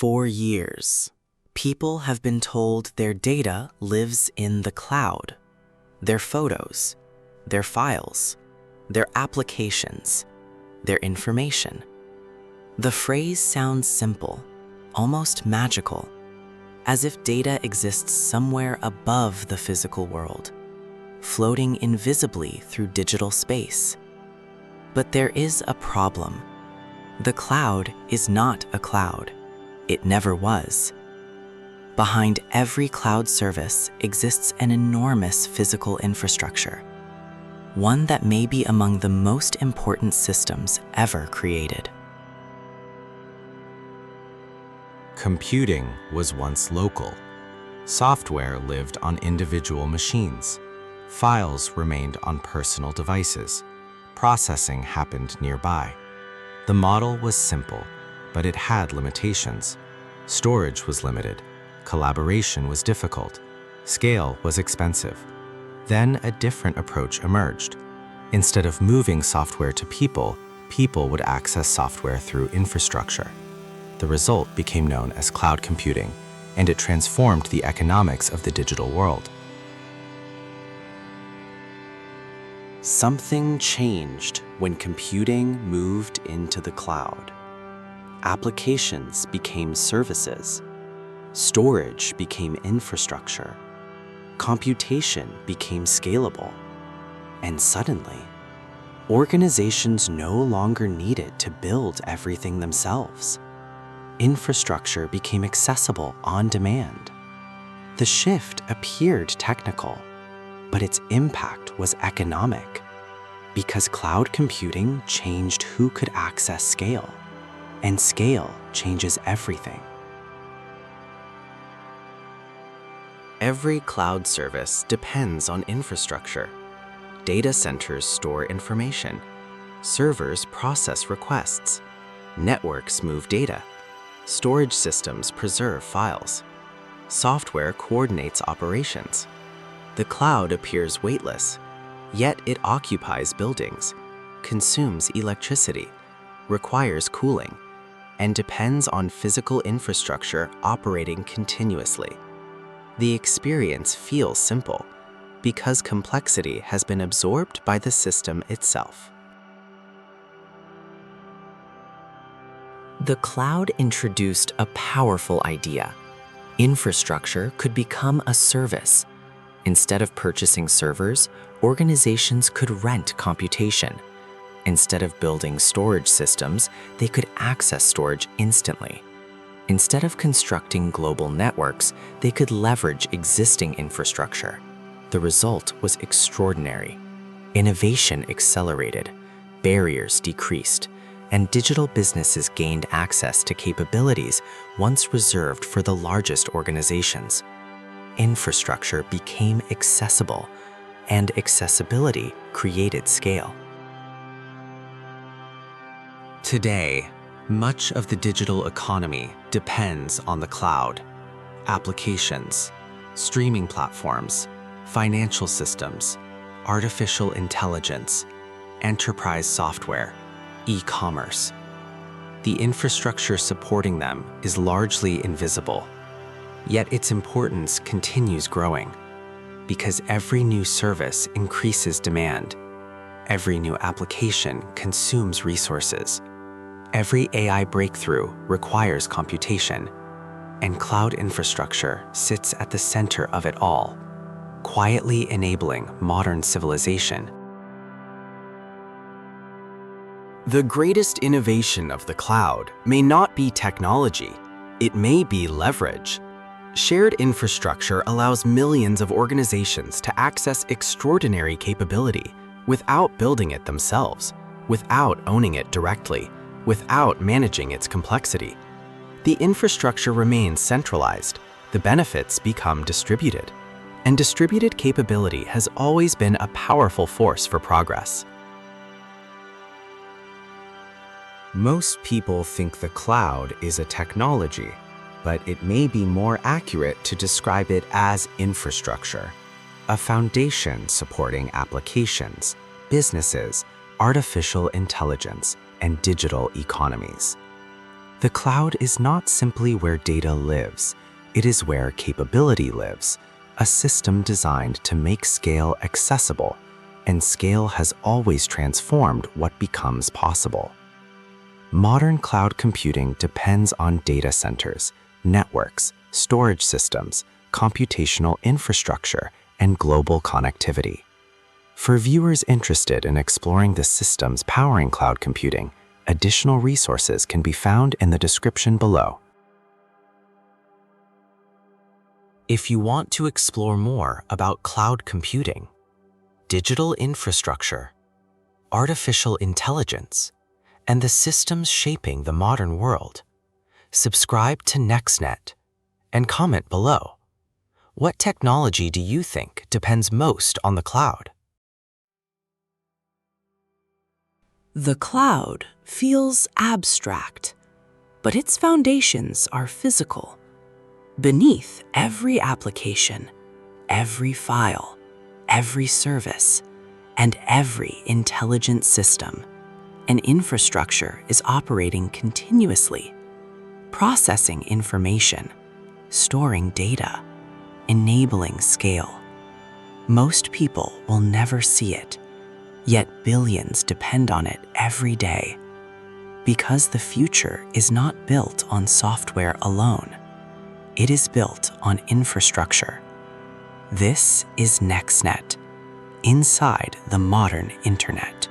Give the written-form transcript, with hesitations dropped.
For years, people have been told their data lives in the cloud. Their photos, their files, their applications, their information. The phrase sounds simple, almost magical, as if data exists somewhere above the physical world, floating invisibly through digital space. But there is a problem. The cloud is not a cloud. It never was. Behind every cloud service exists an enormous physical infrastructure, one that may be among the most important systems ever created. Computing was once local. Software lived on individual machines. Files remained on personal devices. Processing happened nearby. The model was simple, but it had limitations. Storage was limited. Collaboration was difficult. Scale was expensive. Then a different approach emerged. Instead of moving software to people, people would access software through infrastructure. The result became known as cloud computing, and it transformed the economics of the digital world. Something changed when computing moved into the cloud. Applications became services. Storage became infrastructure. Computation became scalable. And suddenly, organizations no longer needed to build everything themselves. Infrastructure became accessible on demand. The shift appeared technical, but its impact was economic, because cloud computing changed who could access scale, and scale changes everything. Every cloud service depends on infrastructure. Data centers store information. Servers process requests. Networks move data. Storage systems preserve files. Software coordinates operations. The cloud appears weightless, yet it occupies buildings, consumes electricity, requires cooling, and depends on physical infrastructure operating continuously. The experience feels simple because complexity has been absorbed by the system itself. The cloud introduced a powerful idea. Infrastructure could become a service. Instead of purchasing servers, organizations could rent computation. Instead of building storage systems, they could access storage instantly. Instead of constructing global networks, they could leverage existing infrastructure. The result was extraordinary. Innovation accelerated, barriers decreased, and digital businesses gained access to capabilities once reserved for the largest organizations. Infrastructure became accessible, and accessibility created scale. Today, much of the digital economy depends on the cloud. Applications, streaming platforms, financial systems, artificial intelligence, enterprise software, e-commerce. The infrastructure supporting them is largely invisible, yet its importance continues growing because every new service increases demand. Every new application consumes resources. Every AI breakthrough requires computation, and cloud infrastructure sits at the center of it all, quietly enabling modern civilization. The greatest innovation of the cloud may not be technology, it may be leverage. Shared infrastructure allows millions of organizations to access extraordinary capability without building it themselves, without owning it directly, without managing its complexity. The infrastructure remains centralized, the benefits become distributed, and distributed capability has always been a powerful force for progress. Most people think the cloud is a technology, but it may be more accurate to describe it as infrastructure, a foundation supporting applications, businesses, artificial intelligence, and digital economies. The cloud is not simply where data lives, it is where capability lives, a system designed to make scale accessible, and scale has always transformed what becomes possible. Modern cloud computing depends on data centers, networks, storage systems, computational infrastructure, and global connectivity. For viewers interested in exploring the systems powering cloud computing, additional resources can be found in the description below. If you want to explore more about cloud computing, digital infrastructure, artificial intelligence, and the systems shaping the modern world, subscribe to NEXNET and comment below. What technology do you think depends most on the cloud? The cloud feels abstract, but its foundations are physical. Beneath every application, every file, every service, and every intelligent system, an infrastructure is operating continuously, processing information, storing data, enabling scale. Most people will never see it, yet billions depend on it every day. Because the future is not built on software alone, it is built on infrastructure. This is NEXNET, inside the modern internet.